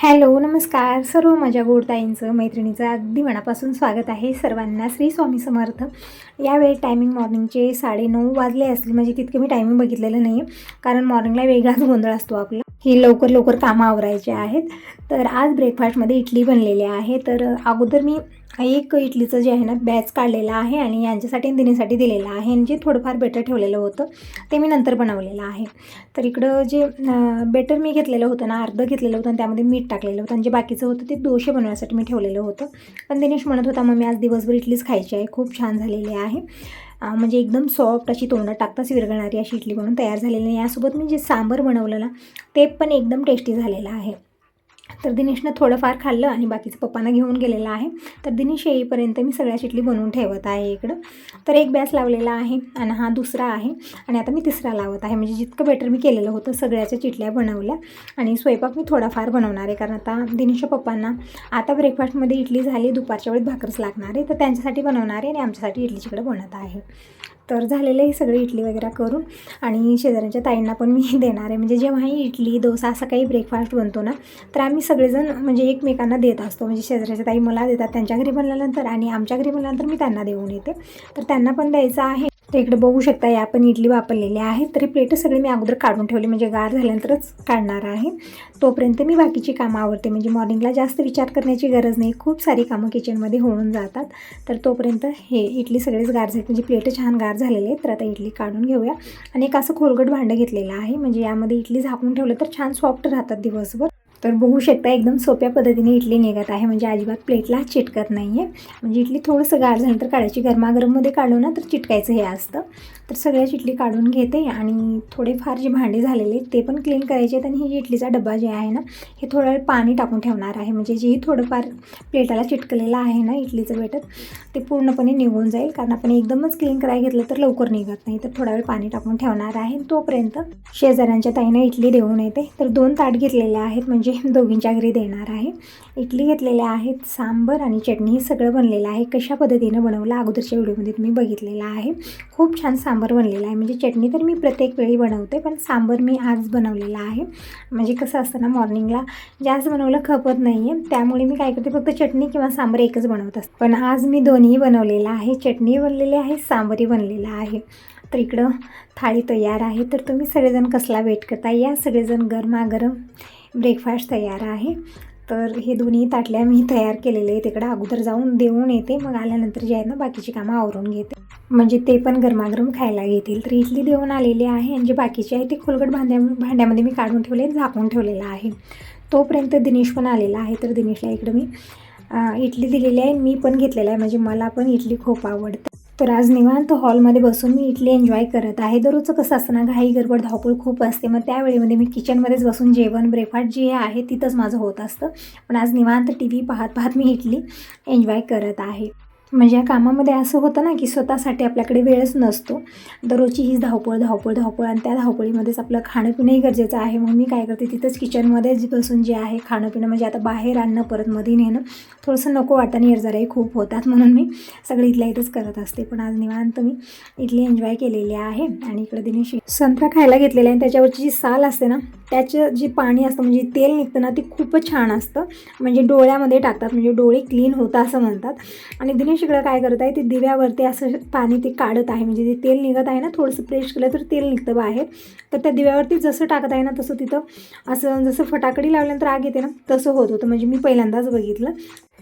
Hello, नमस्कार. सर्व माझ्या गोडताईंचं, मैत्रिणीचं अगदी मनापासून स्वागत आहे. सर्वांना श्री स्वामी समर्थ. यावेळी टायमिंग मॉर्निंगचे 9:30 वाजले असतील, म्हणजे तितकं मी टायमिंग बघितलेलं नाही आहे, कारण मॉर्निंगला वेगळाच गोंधळ असतो आपला, ही लवकर लवकर कामं आवरायचे आहेत. तर आज ब्रेकफास्टमध्ये इडली बनलेली आहे. तर अगोदर मी एक इडलीचं जे आहे ना बॅच काढलेलं आहे आणि यांच्यासाठी आणि दिनेसाठी दिलेलं आहे, आणि जे थोडंफार बेटर ठेवलेलं होतं ते मी नंतर बनवलेलं आहे. तर इकडं जे बेटर मी घेतलेलं होतं ना, अर्धं घेतलेलं होतं आणि त्यामध्ये मीठ टाकलेलं होतं, आणि जे बाकीचं होतं ते डोसे बनवण्यासाठी मी ठेवलेलं होतं. पण दिनेश म्हणत होता मम्मी आज दिवसभर इडलीच खायची आहे, खूप छान झालेली आहे. म्हणजे एकदम सॉफ्ट अशी तोंडात टाकताच विरघळणारी अशी इडली बनवून तयार झालेली आहे. यासोबत मी जे सांबर बनवलं ना ते पण एकदम टेस्टी झालेलं आहे. तर दिनेशनं थोडंफार खाल्लं आणि बाकीचं पप्पांना घेऊन गेलेलं आहे. तर दिनेश येईपर्यंत मी सगळ्या चिटली बनवून ठेवत आहे इकडं. तर एक बॅच लावलेला आहे आणि हा दुसरा आहे, आणि आता मी तिसरा लावत आहे. म्हणजे जितकं बेटर मी केलेलं होतं सगळ्याच्या चिटल्या बनवल्या, आणि स्वयंपाक मी थोडाफार बनवणार आहे, कारण आता दिनेशच्या पप्पांना आता ब्रेकफास्टमध्ये इडली झाली, दुपारच्या वेळेस भाकरच लागणार आहे, तर त्यांच्यासाठी बनवणार आहे आणि आमच्यासाठी इडली तिकडं बनत आहे. तर झालेलं आहे सगळी इडली वगैरे करून, आणि शेजाऱ्यांच्या ताईंना पण मी देणार आहे. म्हणजे जेव्हाही इडली डोसा असा काही ब्रेकफास्ट बनतो ना, तर आम्ही सगळेजण म्हणजे एकमेकांना देत असतो. म्हणजे शेजाऱ्याच्या ताई मला देतात त्यांच्या घरी बनल्यानंतर, आणि आमच्या घरी बनल्यानंतर मी त्यांना देऊन येते. तर त्यांना पण द्यायचं आहे. तर इकडे बघू शकता या पण इडली वापरलेली आहे. तरी प्लेटं सगळी मी अगोदर काढून ठेवली, म्हणजे गार झाल्यानंतरच काढणार आहे. तोपर्यंत मी बाकीची कामं आवरते. म्हणजे मॉर्निंगला जास्त विचार करण्याची गरज नाही, खूप सारी कामं किचनमध्ये होऊन जातात. तर तोपर्यंत हे इडली सगळीच गार झाली, म्हणजे प्लेटं छान गार झालेले आहेत. तर आता इडली काढून घेऊया. आणि एक असं खोलगट भांडं घेतलेलं आहे, म्हणजे यामध्ये इडली झाकून ठेवलं तर छान सॉफ्ट राहतात दिवसभर. तर बघू शकता एकदम सोप्या पद्धतीने इडली निघत आहे, म्हणजे अजिबात प्लेटला चिटकत नाही आहे. म्हणजे इडली थोडंसं गार झाल्यानंतर काढायची, गरमागरममध्ये काढू ना तर चिटकायचं हे असतं. तर सगळ्या इडली काढून घेते, आणि थोडेफार जे भांडे झालेले ते पण क्लीन करायचे आहेत. आणि ही इडलीचा डबा जे आहे ना हे थोडा वेळ पाणी टाकून ठेवणार आहे, म्हणजे जेही थोडंफार प्लेटाला चिटकलेलं आहे ना इडलीचं बेटर ते पूर्णपणे निघून जाईल, कारण आपण एकदमच क्लीन करायला घेतलं तर लवकर निघत नाही. तर थोडा वेळ पाणी टाकून ठेवणार आहे. तोपर्यंत शेजाऱ्यांच्या ताईने इडली देऊन येते. तर 2 ताट घेतलेले आहेत, म्हणजे दोघींच्या घरी देणार आहे. इडली घेतलेल्या आहेत, सांबर आणि चटणी हे सगळं बनलेलं आहे. कशा पद्धतीनं बनवलं अगोदरच्या व्हिडिओमध्ये तुम्ही बघितलेलं आहे. खूप छान सांबर बनलेलं आहे. म्हणजे चटणी तर मी प्रत्येक वेळी बनवते, पण सांबर मी आज बनवलेलं आहे. म्हणजे कसं असतं ना, मॉर्निंगला जास्त बनवलं खपत नाही आहे, त्यामुळे मी काय करते फक्त चटणी किंवा सांबर एकच बनवत असते. पण आज मी दोन्ही बनवलेलं आहे, चटणी बनलेली आहे, सांबरही बनलेलं आहे. तर इकडं थाळी तयार आहे. तर तुम्ही सगळेजण कसला वेट करता, या सगळेजण गरमागरम ब्रेकफास्ट तयार आहे. तर हे दोन्ही ताटल्या मी तयार केलेले आहे, तिकडं अगोदर जाऊन देऊन येते, मग आल्यानंतर जे आहे ना बाकीची कामं आवरून घेते, म्हणजे ते पण गरमागरम खायला घेतील. तर इडली देऊन आलेली आहे, आणि जे बाकीचे आहे ते खोलगट भांड्यामध्ये मी काढून ठेवले, झाकून ठेवलेलं आहे. तोपर्यंत दिनेश पण आलेला आहे. तर दिनेशला इकडं मी इडली दिलेली आहे, मी पण घेतलेलं आहे, म्हणजे मला पण इडली खूप आवडते. तर आज निवांत हॉलमध्ये बसून मी इडली एन्जॉय करत आहे. दररोजचं कसं असतं ना, घाई गडबड धावपळ खूप असते, मग त्यावेळेमध्ये मी किचनमध्येच बसून जेवण ब्रेकफास्ट जे आहे तिथंच माझं होत असतं. पण आज निवांत TV पाहत पाहत मी इडली एन्जॉय करत आहे. म्हणजे या कामामध्ये असं होतं ना की स्वतःसाठी आपल्याकडे वेळच नसतो. दररोजची हीच धावपळ धावपळ धावपळ, आणि त्या धावपळीमध्येच आपलं खाणंपिणंही गरजेचं आहे. मग मी काय करते तिथंच किचनमध्येच बसून जे आहे खाणंपिणं, म्हणजे आता बाहेर आणणं परत मध्ये नेणं थोडंसं नको वाटतं, आणि जराही खूप होतात, म्हणून मी सगळं इथल्या इथंच करत असते. पण आज निवांत मी इडली एन्जॉय केलेली आहे. आणि इकडे दिनेश संत्रा खायला घेतलेला आहे, आणि त्याच्यावरची जी साल असते ना त्याचं जे पाणी असतं, म्हणजे तेल निघतं ना, ते खूपच छान असतं. म्हणजे डोळ्यामध्ये टाकतात, म्हणजे डोळे क्लीन होतं असं म्हणतात. आणि दिनेश इकडं काय करत आहे, ते दिव्यावरती असं पाणी ते काढत आहे, म्हणजे ते तेल निघत आहे ना, थोडंसं प्रेस केलं तर तेल निघतं बाहेर. तर त्या दिव्यावरती जसं टाकत आहे ना तसं तिथं असं जसं फटाकडी लावल्यानंतर आग येते ना तसं होत होतं. म्हणजे मी पहिल्यांदाच बघितलं,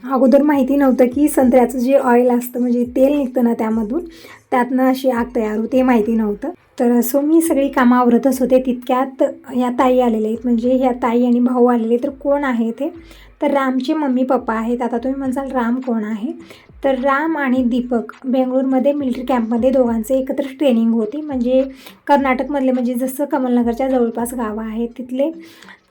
अगोदर माहिती नव्हतं की संत्र्याचं जे ऑइल असतं, म्हणजे तेल निघतं ना त्यामधून, त्यातनं अशी आग तयार होते, माहिती नव्हतं. तर असं मी सगळी कामं आवरतच होते, तितक्यात ह्या ताई आलेल्या आहेत. म्हणजे ह्या ताई आणि भाऊ आलेले. तर कोण आहे ते, तर रामचे मम्मी पप्पा आहेत. आता तुम्ही म्हणाल राम कोण आहे, तर राम आणि दीपक बेंगळूरमध्ये मिलिटरी कॅम्पमध्ये दोघांचे एकत्र ट्रेनिंग होती. म्हणजे कर्नाटकमधले, म्हणजे जसं कमलनगरच्या जवळपास गावं आहेत तिथले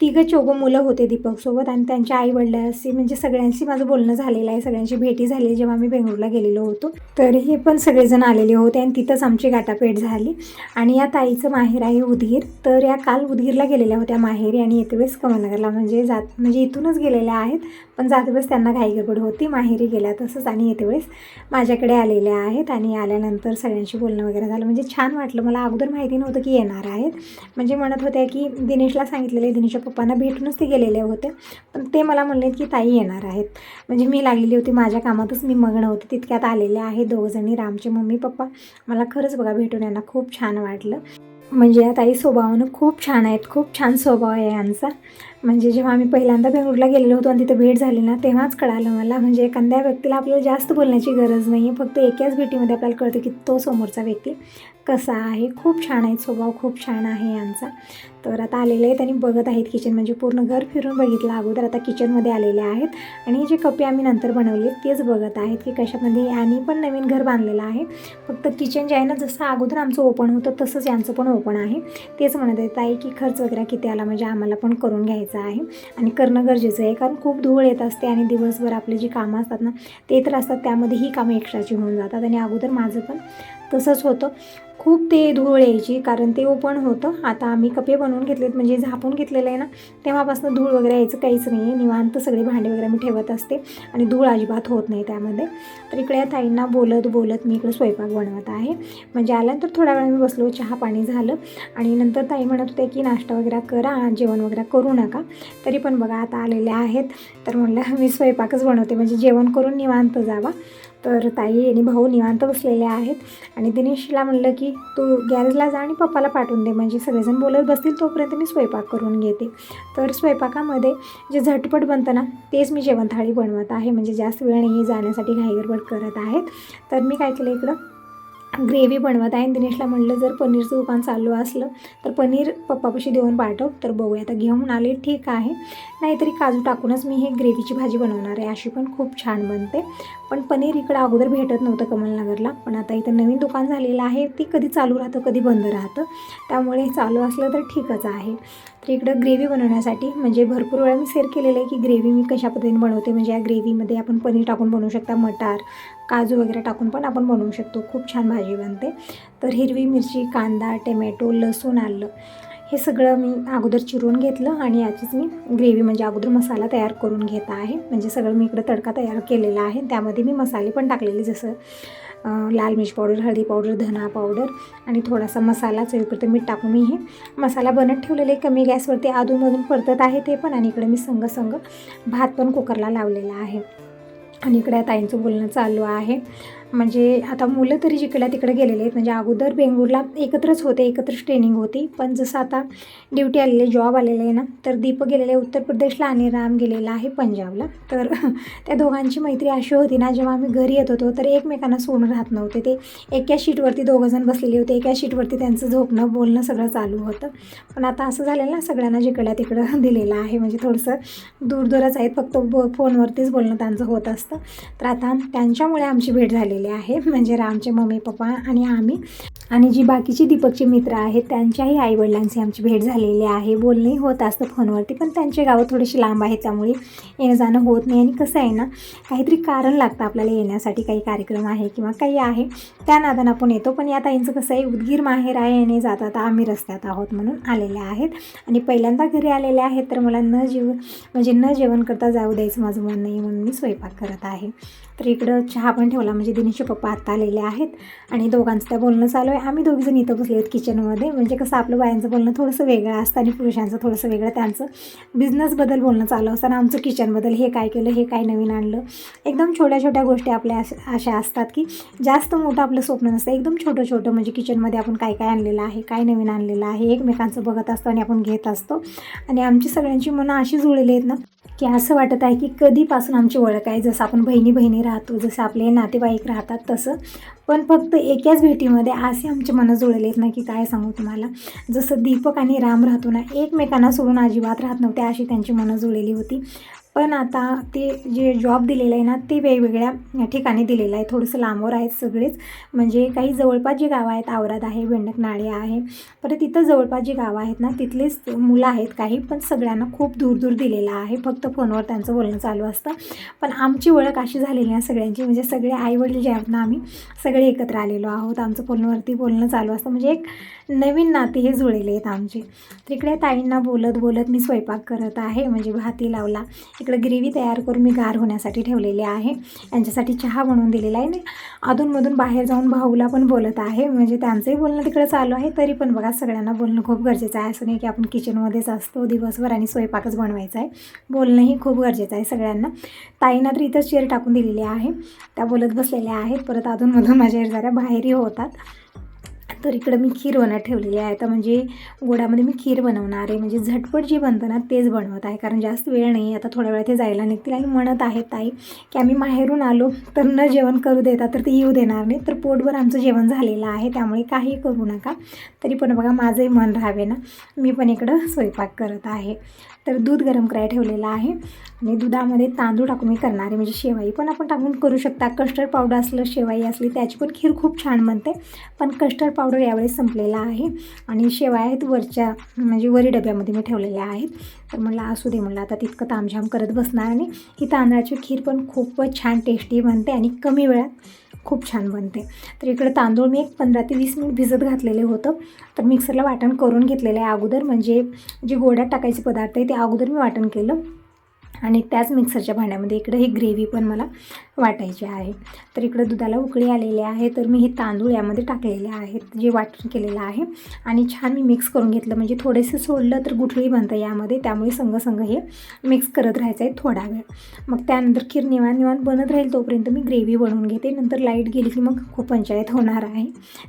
3-4 मुलं होते दीपकसोबत, आणि त्यांच्या आईवडिलांशी म्हणजे सगळ्यांशी माझं बोलणं झालेलं आहे, सगळ्यांची भेटी झाली जेव्हा आम्ही बेंगळूरला गेलेलो होतो. तर हे पण सगळेजण आलेले होते, आणि तिथंच आमची गाठाभेट झाली. आणि या ताईचं माहेर आहे उदगीर. तर या काल उदगीरला गेलेल्या होत्या माहेरी, आणि येते वेळेस कमलनगरला म्हणजे म्हणजे इथूनच गेलेल्या आहेत, पण जाते वेळेस त्यांना घाई गडबड होती, माहेरी गेल्या तसंच आणि येते वेळेस माझ्याकडे आलेल्या आहेत. आणि आल्यानंतर सगळ्यांशी बोलणं वगैरे झालं, म्हणजे छान वाटलं. मला अगोदर माहिती नव्हतं की येणार आहेत, म्हणजे म्हणत होत्या की दिनेशला सांगितलेले, दिनेशच्या पप्पांना भेटूनच ते गेलेले होते, पण ते मला म्हणलेत की ताई येणार आहेत. म्हणजे मी लागलेली होती माझ्या कामातच, मी मग्न होते, तितक्यात आलेले आहे दोघंजणी, रामचे मम्मी पप्पा. मला खरंच बघा भेटून यांना खूप छान वाटलं. म्हणजे या ताई स्वभावानं खूप छान आहेत, खूप छान स्वभाव आहे यांचा. म्हणजे जेव्हा आम्ही पहिल्यांदा बेंगळूरला गेलेलो होतो आणि तिथे भेट झाली ना, तेव्हाच कळालं मला, म्हणजे एखाद्या व्यक्तीला आपल्याला जास्त बोलण्याची गरज नाही आहे, फक्त एकाच भेटीमध्ये आपल्याला कळतं की तो समोरचा व्यक्ती कसा आहे. खूप छान आहे स्वभाव, खूप छान आहे यांचा. तर आता आलेले आहेत आणि बघत आहेत किचन, म्हणजे पूर्ण घर फिरून बघितलं अगोदर, आता किचनमध्ये आलेले आहेत. आणि जे कपे आम्ही नंतर बनवले तेच बघत आहेत की कशामध्ये. आणि पण नवीन घर बांधलेलं आहे, फक्त किचन जे आहे ना, जसं अगोदर आमचं ओपन होतं तसंच यांचं पण ओपन आहे. तेच म्हणत आहेत ताई की खर्च वगैरे किती आला, म्हणजे आम्हाला पण करून घ्यायचं आहे आणि करणं गरजेचं आहे, कारण खूप धूळ येत असते आणि दिवसभर आपली जी कामं असतात ना ते तर असतात, त्यामध्ये ही कामं एक्स्ट्राची होऊन जातात. आणि अगोदर माझं पण तसंच होतं, खूप ते धूळ यायची, कारण ते ओपन होतं. आता आम्ही कपे बनवून घेतलेत, म्हणजे झापून घेतलेलं आहे ना, तेव्हापासून धूळ वगैरे यायचं काहीच नाही आहे. निवांत सगळे भांडे वगैरे मी ठेवत असते आणि धूळ अजिबात होत नाही त्यामध्ये. तर इकडे या ताईंना बोलत बोलत मी इकडे स्वयंपाक बनवत आहे. म्हणजे आल्यानंतर थोड्या वेळा मी बसलो, चहा पाणी झालं आणि नंतर ताई म्हणत होते की नाश्ता वगैरे करा, जेवण वगैरे करू नका. तरी पण बघा आता आलेले आहेत, तर म्हणलं मी स्वयंपाकच बनवते, म्हणजे जेवण करून निवांत जावा. तर ताई आणि भाऊ निवांत बसलेले आहेत. आणि दिनेशला म्हणलं की तू गॅरेजला जा आणि पप्पाला पाठवून दे, म्हणजे सगळेजण बोलत बसतील तोपर्यंत मी स्वयंपाक करून घेते. तर स्वयंपाकामध्ये जे झटपट बनतं ना तेच मी जेवणथाळी बनवत आहे, म्हणजे जास्त वेळ नाही जाण्यासाठी घाईगडबड करत आहेत. तर मी काय केलं, इकडं ग्रेव्ही बनवत आहे. दिनेशला म्हणलं जर पनीरचं दुकान चालू असलं तर पनीर पप्पापाशी देऊन पाठव, तर बघूया आता घेऊन आले ठीक आहे, नाहीतरी काजू टाकूनच मी हे ग्रेव्हीची भाजी बनवणार आहे, अशी पण खूप छान बनते. पण पनीर इकडं अगोदर भेटत नव्हतं कमलनगरला, पण आता इथं नवीन दुकान झालेलं आहे, ती कधी चालू राहतं कधी बंद राहतं, त्यामुळे चालू असलं तर ठीकच आहे. तर इकडं ग्रेव्ही बनवण्यासाठी, म्हणजे भरपूर वेळा मी शेअर केलेलं आहे की ग्रेव्ही मी कशा पद्धतीने बनवते. म्हणजे या ग्रेव्हीमध्ये आपण पनीर टाकून बनवू शकता, मटार काजू वगैरे टाकून पण आपण बनवू शकतो, खूप छान भाजी बनते. तर हिरवी मिरची, कांदा, टमॅटो, लसूण, आलं हे सगळं मी अगोदर चिरून घेतलं आणि याचीच मी ग्रेव्ही, म्हणजे अगोदर मसाला तयार करून घेत आहे. म्हणजे सगळं मी इकडं तडका तयार केलेला आहे, त्यामध्ये मी मसाले पण टाकलेले, जसं लाल मिर्च पावडर, हळदी पावडर, धना पावडर आणि थोडासा मसाला चवीपुरतं मीठ टाकून मी हे मसाला बनत ठेवलेले, कमी गॅसवरती अधूनमधून परतत आहे ते पण. आणि इकडे मी संग भात पण कुकरला लावलेला आहे. आणि इकडे ताईंचं बोलणं चालू आहे, म्हणजे आता मुलं तरी जिकडे तिकडे गेलेले आहेत. म्हणजे अगोदर बेंगळूरला एकत्रच होते, एकत्रच ट्रेनिंग होती, पण जसं आता ड्युटी आलेले, जॉब आलेले आहे ना, तर दीपक गेलेले उत्तर प्रदेशला आणि राम गेलेला आहे पंजाबला. तर त्या दोघांची मैत्री अशी होती ना, जेव्हा आम्ही घरी येत होतो तर एकमेकांना सोडून राहत नव्हते. ते एका शीटवरती दोघंजण बसलेले होते, एका शीटवरती त्यांचं झोपणं बोलणं सगळं चालू होतं. पण आता असं झालेलं ना, सगळ्यांना जिकडल्या तिकडं दिलेलं आहे, म्हणजे थोडंसं दूरच आहेत, फक्त फोनवरतीच बोलणं त्यांचं होत असतं. तर आता त्यांच्यामुळे आमची भेट झालेली आहे, म्हणजे रामचे मम्मी पप्पा आणि आम्ही, आणि जी बाकीची दीपकचे मित्र आहेत त्यांच्याही आईवडिलांची आमची भेट झालेली आहे. बोलणंही होत असतं फोनवरती, पण त्यांचे गावं थोडीशी लांब आहेत, त्यामुळे येणं जाणं होत नाही. आणि कसं आहे ना, काहीतरी कारण लागतं आपल्याला येण्यासाठी, काही कार्यक्रम आहे किंवा काही आहे त्या नादानं आपण येतो. पण या ताईंचं कसं आहे, उदगीर माहेर आहे आणि जाता आता आम्ही रस्त्यात आहोत म्हणून आलेले आहेत. आणि पहिल्यांदा घरी आलेले आहेत, तर मला न जेवण करता जाऊ द्यायचं माझं मन नाही, म्हणून मी स्वयंपाक करत आहे. तर इकडं चहा पण ठेवला, म्हणजे दिनेशचे पप्पा आत्ता आलेले आहेत आणि दोघांचं त्या बोलणं चालू आहे. आम्ही दोघीजण इथं बसले आहेत किचनमध्ये, म्हणजे कसं आपलं बायांचं बोलणं थोडंसं वेगळं असतं आणि पुरुषांचं थोडंसं वेगळं, त्यांचं बिझनेसबद्दल बोलणं चालू असतं आणि आमचं किचनबद्दल, हे काय केलं, हे काय नवीन आणलं. एकदम छोट्या छोट्या गोष्टी आपल्या अशा असतात की जास्त मोठं आपलं स्वप्न नसतं, एकदम छोटं, म्हणजे किचनमध्ये आपण काय काय आणलेलं आहे, काय नवीन आणलेलं आहे, एकमेकांचं बघत असतो आणि आपण घेत असतो. आणि आमची सगळ्यांची मनं अशी जुळलेली आहेत ना की असं वाटत आहे की कधीपासून आमची ओळख आहे, जसं आपण बहिणी राहतो, जसं आपले नातेवाईक राहतात तसं. पण फक्त एकाच भेटीमध्ये असे आमचे मनं जुळलेले आहेत ना की काय सांगू तुम्हाला. जसं दीपक आणि राम राहतो ना, एकमेकांना सोडून अजिबात राहत नव्हते, अशी त्यांची मनं जुळलेली होती. पण आता ते जे जॉब दिलेलं आहे ना, ते वेगवेगळ्या ठिकाणी दिलेलं आहे, थोडंसं लांबवर आहेत सगळेच. म्हणजे काही जवळपास जी गावं आहेत, आवराद आहे, बेंडकनाळी आहे, परत तिथं जवळपास जी गावं आहेत ना तिथलेच मुलं आहेत काही, पण सगळ्यांना खूप दूर दिलेलं आहे, फक्त फोनवर त्यांचं बोलणं चालू असतं. पण आमची ओळख अशी झालेली आहे सगळ्यांची, म्हणजे सगळे आईवडील जे आहेत ना, आम्ही सगळे एकत्र आलेलो आहोत, आमचं फोनवरती बोलणं चालू असतं. म्हणजे एक नवीन नाते हे जुळलेले आहेत आमचे. तर इकडे ताईंना बोलत बोलत मी स्वयंपाक करत आहे, म्हणजे भाती लावला. इकडे ग्रेव्ही तयार करून मी गार होण्यासाठी ठेवलेली आहे. यांच्यासाठी चहा बनवून दिलेला आहे. आणि अधूनमधून बाहेर जाऊन भाऊला पण बोलत आहे, म्हणजे त्यांचंही बोलणं तिकडे चालू आहे. तरी पण बघा, सगळ्यांना बोलणं खूप गरजेचं आहे. असं नाही की आपण किचनमध्येच असतो दिवसभर आणि स्वयंपाकच बनवायचा आहे. बोलणंही खूप गरजेचं आहे सगळ्यांना. ताईंना तर इथंच चेअर टाकून दिलेली आहे, त्या बोलत बसलेल्या आहेत. परत अधूनमधून माझ्या जरा बाहेरही होतात. तर इकडं मी खीर बनवत ठेवलेली आहे. तर म्हणजे गोडामध्ये मी खीर बनवणार आहे, म्हणजे झटपट जी बनतं ना तेच बनवत आहे, कारण जास्त वेळ नाही. आता थोड्या वेळात ते जायला निघतील. आणि म्हणत आहेत ताई की आम्ही माहेरून आलो तर न जेवण करू देता तर ते येऊ देणार नाही. तर पोटभर आमचं जेवण झालेलं आहे, त्यामुळे काही करू नका. तरी पण बघा, माझंही मन राहावे ना, मी पण इकडं स्वयंपाक करत आहे. तर दूध गरम करायला ठेवलेलं आहे आणि दुधामध्ये तांदूळ टाकून मी करणार आहे. म्हणजे शेवाई पण आपण टाकून करू शकता. कस्टर्ड पावडर असलं, शेवाई असली, त्याची पण खीर खूप छान बनते. पण कस्टर्ड पावडर यावेळेस संपलेला आहे. आणि शेवाया आहेत वरच्या, म्हणजे वरी डब्यामध्ये मी ठेवलेल्या आहेत. तर म्हणलं असू दे, म्हणलं आता तितकं तामझाम करत बसणार. आणि ही तांदळाची खीर पण खूपच छान टेस्टी बनते आणि कमी वेळात खूप छान बनते. तर इकडे तांदूळ मी एक 15 ते 20 मिनिट भिजत घातलेले होतं. तर मिक्सरला वाटण करून घेतलेलं आहे अगोदर, म्हणजे जे गोड्यात टाकायचे पदार्थ आहे ते अगोदर मी वाटण केलं. आणि त्याच मिक्सरच्या भांड्यामध्ये इकडं ही ग्रेव्ही पण मला वाटायची आहे. तर इकडं दुधाला उकळी आलेली आहे. तर मी हे तांदूळ यामध्ये टाकलेले आहेत, जे वाटण केलेलं आहे. आणि छान मी मिक्स करून घेतलं, म्हणजे थोडेसे सोडलं तर गुठळी बनतं यामध्ये, त्यामुळे संग हे मिक्स करत राहायचं आहे थोडा वेळ. मग त्यानंतर खीर निवांत बनत राहील तोपर्यंत मी ग्रेव्ही बनवून घेते. नंतर लाईट गेली की मग खूप पंचायत होणार आहे,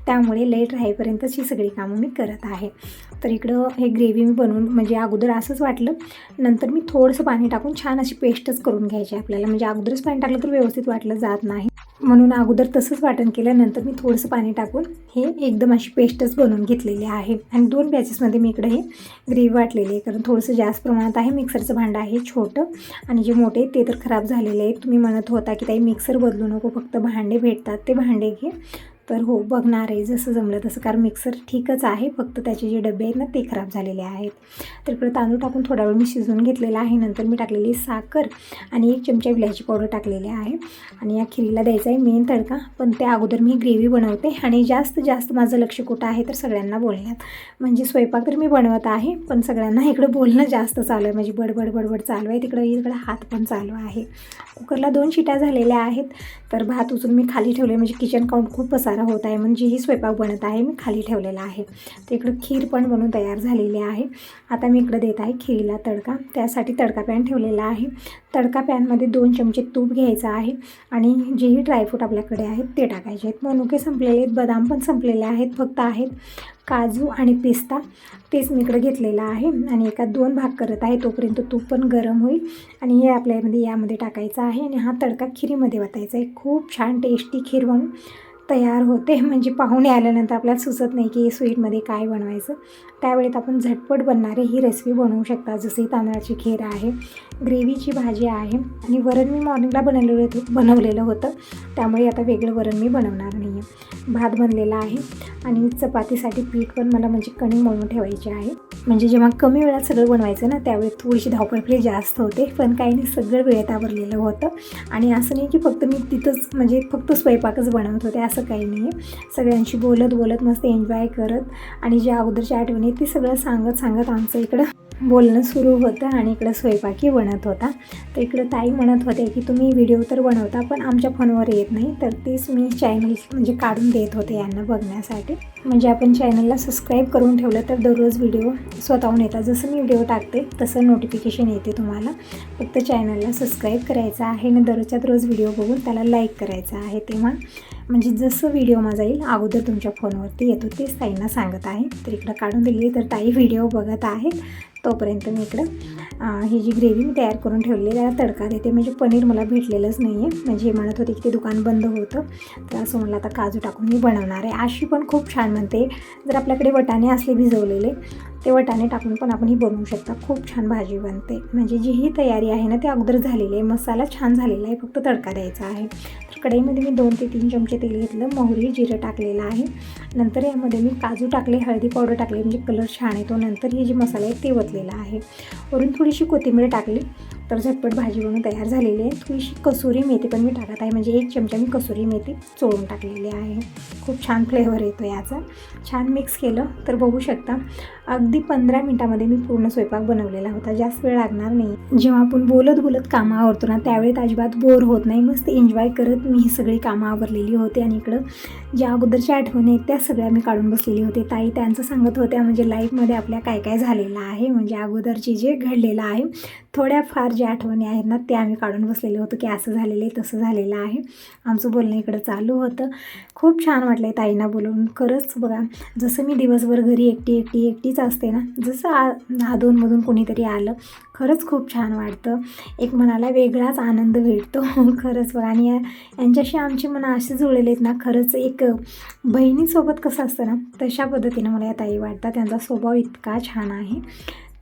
त्यामुळे लाईट राहीपर्यंतच ही सगळी कामं मी करत आहे. तर इकडं हे ग्रेव्ही मी बनवून, म्हणजे अगोदर असंच वाटलं, नंतर मी थोडंसं पाणी टाकून छान अशी पेस्टच करून घ्यायची आपल्याला. म्हणजे अगोदरच पाणी टाकलं तर व्यवस्थित वाटलं जात नाही, म्हणून अगोदर तसंच वाटण केलं. नंतर मी थोडंसं पाणी टाकून हे एकदम अशी पेस्टच बनवून घेतलेली आहे. आणि 2 बॅचेसमध्ये मी इकडे हे ग्रेव्ही वाटलेली आहे, कारण थोडंसं जास्त प्रमाणात आहे. मिक्सरचं भांडं आहे छोटं, आणि जे मोठे ते तर खराब झालेले आहेत. तुम्ही म्हणत होता की ताई मिक्सर बदलू नको, फक्त भांडे भेटतात ते भांडे घे. तर हो, बघणार आहे जसं जमलं तसं, कारण मिक्सर ठीकच आहे, फक्त त्याचे जे डबे आहेत ना ते खराब झालेले आहेत. तर इकडे तांदूळ टाकून थोडा वेळ मी शिजवून घेतलेला आहे. नंतर मी टाकलेली साखर आणि 1 चमचा विलायची पावडर टाकलेली आहे. आणि या खिरीला द्यायचा आहे मेन तडका, पण त्या अगोदर मी ग्रेव्ही बनवते. आणि जास्त माझं लक्ष कुठं आहे तर सगळ्यांना बोलण्यात, म्हणजे स्वयंपाक तर मी बनवत आहे, पण सगळ्यांना इकडं बोलणं जास्त चालू आहे, म्हणजे बडबड चालू आहे. इकडं हात पण चालू आहे. कुकरला 2 शिट्या झालेल्या आहेत. तर भात उचलून मी खाली ठेवले, म्हणजे किचन काउंट खूप पसारा होत आहे, म्हणजे ही स्वयंपाक बनत आहे मी खाली ठेवलेला आहे. तर इकडं खीर पण बनवून तयार झालेली आहे. आता मी इकडं देत आहे खिरीला तडका. त्यासाठी तडका पॅन ठेवलेला आहे. तडका पॅनमध्ये 2 चमचे तूप घ्यायचं आहे. आणि जेही ड्रायफ्रूट आपल्याकडे आहेत ते टाकायचे आहेत. मनुके संपलेले आहेत, बदाम पण संपलेले आहेत, फक्त आहेत काजू आणि पिस्ता, तेच मी इकडे घेतलेलं आहे. आणि एका 2 भाग करत आहे, तोपर्यंत तूप पण गरम होईल. आणि हे आपल्यामध्ये यामध्ये टाकायचं आहे. आणि हा तडका खिरीमध्ये वाटायचा आहे. खूप छान टेस्टी खीर बनून तयार होते, म्हणजे पाहुणे आल्यानंतर आपल्याला सुचत नाही की स्वीटमध्ये काय बनवायचं, त्यावेळेत आपण झटपट बनणारे ही रेसिपी बनवू शकता. जसे तांदळाची खीर आहे, ग्रेव्हीची भाजी आहे, आणि वरण मी मॉर्निंगला बनवलेलं होतं, त्यामुळे आता वेगळं वरण मी बनवणार नाही आहे. भात बनलेला आहे. आणि चपातीसाठी पीठ पण मला, म्हणजे कणिक मळून ठेवायची आहे. म्हणजे जेव्हा कमी वेळात सगळं बनवायचं ना, त्यावेळी थोडीशी धावपळ जास्त होते, पण काही नाही, सगळं वेळेत आवरलेलं होतं. आणि असं नाही की फक्त मी तिथंच, म्हणजे फक्त स्वयंपाकच बनवत होते, असं काही नाही आहे. सगळ्यांशी बोलत मस्त एन्जॉय करत, आणि ज्या अगोदरच्या आठवणी ती सगळं सांगत आमचं इकडं बोलणं सुरू होतं. आणि इकडं स्वयंपाकही बनत होता. तर इकडं ताई म्हणत होते की तुम्ही व्हिडिओ तर बनवता, पण आमच्या फोनवर येत नाही. तर तेच मी चॅनल म्हणजे काढून देत होते यांना बघण्यासाठी. म्हणजे आपण चॅनलला सबस्क्राईब करून ठेवलं तर दररोज व्हिडिओ स्वतःहून येतात. जसं मी व्हिडिओ टाकते तसं नोटिफिकेशन येते तुम्हाला. फक्त चॅनलला सबस्क्राईब करायचं आहे आणि दररोजच्या रोज व्हिडिओ बघून त्याला लाईक करायचं आहे. तेव्हा म्हणजे जसं व्हिडिओ माझा येईल अगोदर तुमच्या फोनवरती येतो, तेच ताईंना सांगत आहे. तर इकडं काढून दिली, तर ताई व्हिडिओ बघत आहेत. तोपर्यंत मी इकडं ही जी ग्रेव्ही मी तयार करून ठेवलेली त्याला तडका देते. म्हणजे पनीर मला भेटलेलंच नाही आहे, म्हणजे हे म्हणत होते की ते दुकान बंद होतं, तर असं म्हणलं आता काजू टाकून मी बनवणार आहे. अशी पण खूप छान बनते. जर आपल्याकडे वटाणे असले भिजवलेले, ते वटाणे टाकून पण आपण ही बनवू शकता. खूप छान भाजी बनते. म्हणजे जी ही तयारी आहे ना ती अगोदर झालेली आहे. मसाला छान झालेला आहे, फक्त तडका द्यायचा आहे. तर कढईमध्ये मी 2 ते 3 चमचे तेल घेतलं, मोहरी जिरं टाकलेलं आहे. नंतर यामध्ये मी काजू टाकले, हळदी पावडर टाकले, म्हणजे कलर छान येतो. नंतर हे जे मसाला आहे ते ओतलेला आहे. वरून थोडीशी कोथिंबीर टाकली. तर झटपट भाजी बनवून तयार झालेली आहे. थोडीशी कसुरी मेथी पण मी टाकत आहे, म्हणजे 1 चमचा मी कसुरी मेथी चोळून टाकलेली आहे. खूप छान फ्लेवर येतो याचा. छान मिक्स केलं तर बघू शकता अगदी 15 मिनटामध्ये मी पूर्ण स्वयंपाक बनवलेला होता. जास्त वेळ लागणार नाही. जेव्हा आपण बोलत बोलत कामं आवरतो ना, त्यावेळेत अजिबात बोर होत नाही. मस्त एन्जॉय करत मी ही सगळी कामं आवरलेली होती. आणि इकडं ज्या अगोदरच्या आठवणी आहेत त्या सगळ्या मी काढून बसलेली होते. ताई त्यांचं सांगत होत्या म्हणजे लाईफमध्ये आपल्या काय काय झालेलं आहे, म्हणजे अगोदरची जे घडलेलं आहे थोड्याफार ज्या आठवणी आहेत ना त्या आम्ही काढून बसलेले होतो की असं झालेलं आहे तसं झालेलं आहे. आमचं बोलणं इकडं चालू होतं. खूप छान वाटलं आहे ताईंना बोलवून. खरंच बघा, जसं मी दिवसभर घरी एकटीच असते ना, जसं अधूनमधून कोणीतरी आलं खरंच खूप छान वाटतं. एक मनाला वेगळाच आनंद भेटतो. खरंच बघा. आणि यांच्याशी आमची मनं अशी जुळलेली आहेत ना, खरंच एक बहिणीसोबत कसं असतं ना तशा पद्धतीनं मला या ताई वाटतात. त्यांचा स्वभाव इतका छान आहे.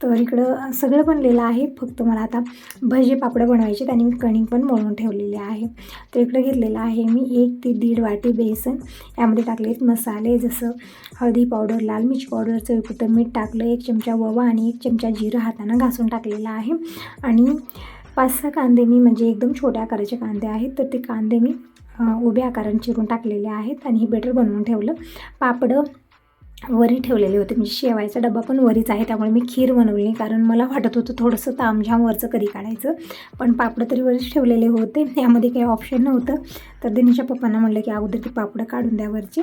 तर इकडं सगळं बनलेलं आहे. फक्त मला आता भजे पापड बनवायचे आणि मी कणिक पण मळून ठेवलेले आहे. तर इकडं घेतलेलं आहे मी 1 ते 1.5 वाटी बेसन. यामध्ये टाकलेत मसाले जसं हळदी पावडर, लाल मिरची पावडर, चवीपुरतं मीठ टाकलं, 1 चमचा ओवा आणि 1 चमचा जिरं हातानं घासून टाकलेलं आहे. आणि 5-6 कांदे मी, म्हणजे एकदम छोट्या आकाराचे कांदे आहेत, तर ते कांदे मी उभ्या आकाराने चिरून टाकलेले आहेत. आणि हे बेटर बनवून ठेवलं. पापडं वरी ठेवलेले होते, म्हणजे शेवायचा डबा पण वरीच आहे, त्यामुळे मी खीर बनवली कारण मला वाटत होतं थोडंसं तामझाम वरचं कधी काढायचं. पण पापडं तरी वरीच ठेवलेले होते, यामध्ये काही ऑप्शन नव्हतं. तर दिनीच्या पप्पांना म्हणलं की अगोदर ते पापडं काढून द्या वरचे.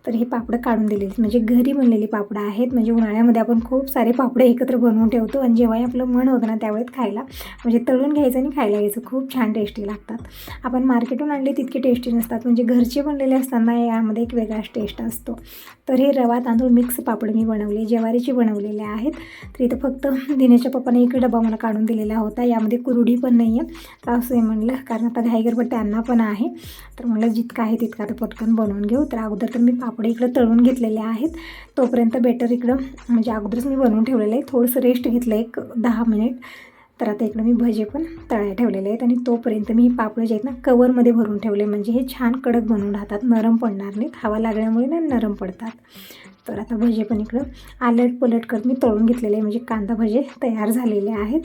तर हे पापडं काढून दिलेली, म्हणजे घरी बनलेली पापडं आहेत. म्हणजे उन्हाळ्यामध्ये आपण खूप सारे पापडं एकत्र बनवून ठेवतो आणि जेव्हाही आपलं मन होतं ना त्यावेळेत खायला, म्हणजे तळून घ्यायचं आणि खायला घ्यायचं. खूप छान टेस्टी लागतात. आपण मार्केटून आणले तितके टेस्टी नसतात, म्हणजे घरचे बनलेले असताना यामध्ये एक वेगळाच टेस्ट असतो. तर हे रवा तांदूळ मिक्स पापड मी बनवले, ज्वारीचे बनवलेले आहेत. तर इथं फक्त दिनेच्या पप्पाने एक डबा मला काढून दिलेला होता, यामध्ये कुरडी पण नाही आहे. तर असं आहे म्हणलं, कारण आता घाईगडबड त्यांना पण आहे. तर म्हणलं जितकं आहे तितकं आता पटकन बनवून घेऊ. तर अगोदर तर मी पापड इकडं तळून घेतलेले आहेत. तोपर्यंत बेटर इकडं म्हणजे अगोदरच मी बनवून ठेवलेलं आहे. थोडंसं रेस्ट घेतलं 10 मिनिट. तर आता इकडं मी भजे पण तळायला ठेवलेले आहेत. आणि तोपर्यंत मी पापड जे आहेत ना कवरमध्ये भरून ठेवले, म्हणजे हे छान कडक बनवून राहतात, नरम पडणार नाहीत. हवा लागल्यामुळे ना नरम पडतात. तर आता भजे पण इकडं आलट पलट करत मी तळून घेतलेले, म्हणजे कांदा भजे तयार झालेले आहेत.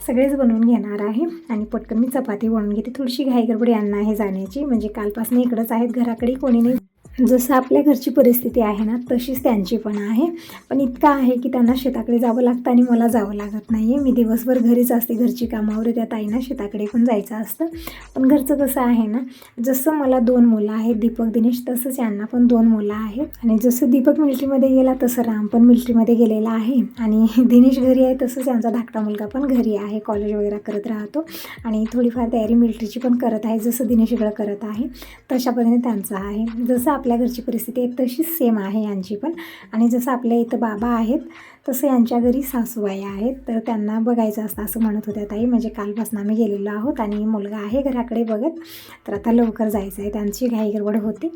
सगळेच बनवून घेणार आहे. आणि पटकन मी चपाती बनवून घेते. थोडीशी घाईगडबड यांना आहे जाण्याची, म्हणजे कालपासून इकडंच आहेत, घराकडे कोणी नाही. जसं आपल्या घरची परिस्थिती आहे ना तशीच त्यांची पण आहे. पण इतकं आहे की त्यांना शेताकडे जावं लागतं आणि मला जावं लागत नाही आहे. मी दिवसभर घरीच असते, घरची कामावर. त्या ताईंना शेताकडे पण जायचं असतं. पण घरचं कसं आहे ना, जसं मला 2 मुलं आहेत, दीपक दिनेश, तसंच यांना पण 2 मुलं आहेत. आणि जसं दीपक मिलिटरीमध्ये गेला तसं राम पण मिलिटरीमध्ये गेलेला आहे. आणि दिनेश घरी आहे तसंच यांचा धाकटा मुलगा पण घरी आहे, कॉलेज वगैरे करत राहतो. आणि थोडीफार तयारी मिलिटरीची पण करत आहे, जसं दिनेश इकडं करत आहे तशा पद्धतीने त्यांचं आहे. जसं आपल्या घरची परिस्थिती आहे तशीच सेम आहे यांची पण. आणि जसं आपल्या इथं बाबा आहेत तसं यांच्या घरी सासूबाई आहेत. तर त्यांना बघायचं असतं असं म्हणत होत्या ताई. म्हणजे कालपासून आम्ही गेलेलो आहोत आणि मुलगा आहे घराकडे बघत. तर आता लवकर जायचं आहे, त्यांची घाई गडबड होती.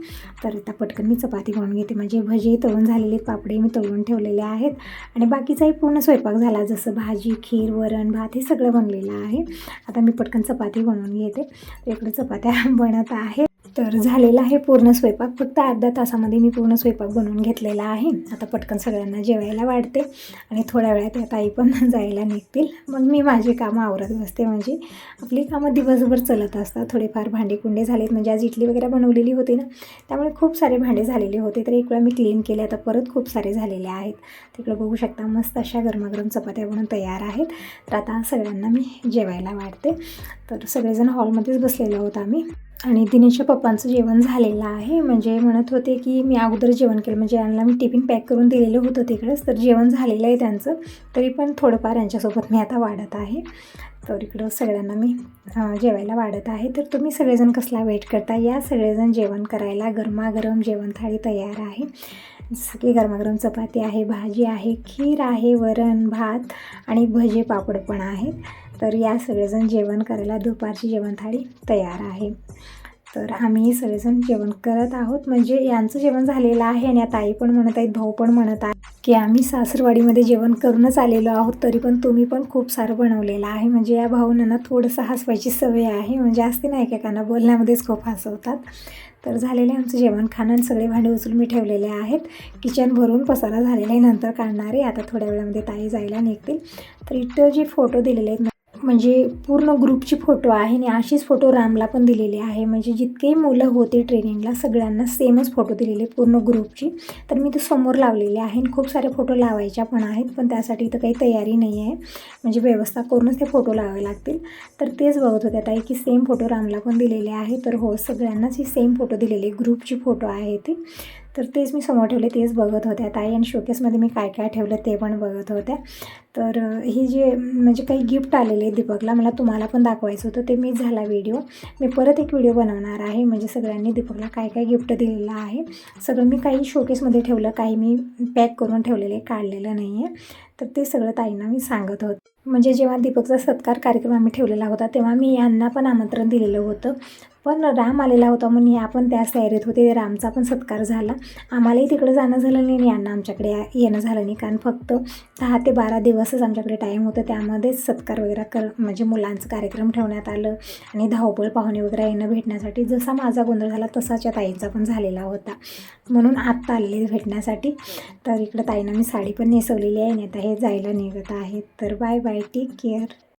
तर आता पटकन मी चपाती बनवून घेते, म्हणजे भजी तळून झालेले, पापडे मी तळून ठेवलेले आहेत. आणि बाकीचाही पूर्ण स्वयंपाक झाला, जसं भाजी, खीर, वरण, भात हे सगळं बनलेलं आहे. आता मी पटकन चपाती बनवून घेते. तर इकडे चपात्या बनत आहेत. तर झालेला आहे पूर्ण स्वयंपाक. फक्त अर्ध्या तासामध्ये मी पूर्ण स्वयंपाक बनवून घेतलेला आहे. आता पटकन सगळ्यांना जेवायला वाढते आणि थोड्या वेळात या ताई पण जायला निघतील. मग मी माझी कामं आवरत बसते, म्हणजे आपली कामं दिवसभर चलत असतात. थोडेफार भांडे कुंडे झालेत, म्हणजे आज इडली वगैरे बनवलेली होती ना, त्यामुळे खूप सारे भांडे झालेले होते. तर एक वेळा मी क्लीन केले, आता परत खूप सारे झालेले आहेत. तिकडं बघू शकता मस्त अशा गरमागरम चपात्या बनवून तयार आहेत. तर आता सगळ्यांना मी जेवायला वाढते. तर सगळेजण हॉलमध्येच बसलेलो आहोत आम्ही. आणि दिनेशच्या पप्पांचं जेवण झालेलं आहे, म्हणजे म्हणत होते की मी अगोदर जेवण केलं, म्हणजे यांना मी टिफिन पॅक करून दिलेलं होतं तिकडेच. तर जेवण झालेलं आहे त्यांचं, तरी पण थोडंफार यांच्यासोबत मी आता वाढत आहे. तर इकडं सगळ्यांना मी जेवायला वाढत आहे. तर तुम्ही सगळेजण कसला वेट करता, या सगळेजण जेवण करायला. गरमागरम जेवण थाळी तयार आहे, जसं की गरमागरम चपाती आहे, भाजी आहे, खीर आहे, वरण भात आणि भजे पापड पण आहेत. तर या सगळेजण जेवण करायला, दुपारची जेवण थाळी तयार आहे. तर आम्ही सगळेजण जेवण करत आहोत, म्हणजे यांचं जेवण झालेलं आहे. आणि आता आई पण म्हणत आहेत, भाऊ पण म्हणत आहे की आम्ही सासरवाडीमध्ये जेवण करूनच आलेलो आहोत, तरी पण तुम्ही पण खूप सारं बनवलेलं आहे. म्हणजे या भाऊंना थोडंसं हसवायची सवय आहे, म्हणजे असते ना एकेकांना बोलण्यामध्येच खूप हसवतात. तर झालेले आमचं जेवण खाणं, सगळे भांडे उचलून मी ठेवलेले आहेत. किचन भरून पसारा झालेला आहे, नंतर काढणारे. आता थोड्या वेळामध्ये ताई जायला निघतील. तर इथं जे फोटो दिलेले आहेत म्हणजे पूर्ण ग्रुपची फोटो आहे आणि अशीच फोटो रामला पण दिलेली आहे. म्हणजे जितके मुलं होते ट्रेनिंगला सगळ्यांना सेमच फोटो दिलेले पूर्ण ग्रुपची. तर मी ते समोर लावलेले आहे आणि खूप सारे फोटो लावायच्या पण आहेत, पण त्यासाठी इथं काही तयारी नाही आहे. म्हणजे व्यवस्था करूनच ते फोटो लावावे लागतील. तर तेच बघत होत्या ताई की सेम फोटो रामला पण दिलेले आहे. तर हो, सगळ्यांनाच ही सेम फोटो दिलेले, ग्रुपची फोटो आहे ती. तर तेच मी समोर ठेवले, तेच बघत होत्या ताई. आणि शोकेसमध्ये मी काय काय ठेवलं ते पण बघत होत्या. तर हे जे म्हणजे काही गिफ्ट आलेले दीपकला, मला तुम्हाला पण दाखवायचं होतं, ते मीच झाला व्हिडिओ. मी परत एक व्हिडिओ बनवणार आहे, म्हणजे सगळ्यांनी दीपकला काय काय गिफ्ट दिलेलं आहे सगळं. मी काही शोकेसमध्ये ठेवलं, काही मी पॅक करून ठेवलेले, काढलेलं नाही आहे. तर ते सगळं ताईंना मी सांगत होते. म्हणजे जेव्हा दीपकचा सत्कार कार्यक्रम आम्ही ठेवलेला होता तेव्हा मी यांना पण आमंत्रण दिलेलं होतं, पण राम आलेला होता म्हणून या पण त्याच तयारीत होते. रामचा पण सत्कार झाला. आम्हालाही तिकडे जाणं झालं नाही आणि यांना आमच्याकडे येणं झालं नाही, कारण फक्त 10 ते 12 दिवसच आमच्याकडे टाईम होतं. त्यामध्येच सत्कार वगैरे म्हणजे मुलांचं कार्यक्रम ठेवण्यात आलं आणि धावपळ पाहुणे वगैरे येणं भेटण्यासाठी. जसा माझा गोंधळ झाला तसाच या ताईंचा पण झालेला होता, म्हणून आत्ता आलेले भेटण्यासाठी. तर इकडं ताईंना मी साडी पण नेसवलेली आहे आणि आता हे जायला निघत आहेत. तर बाय बाय, टेक केअर.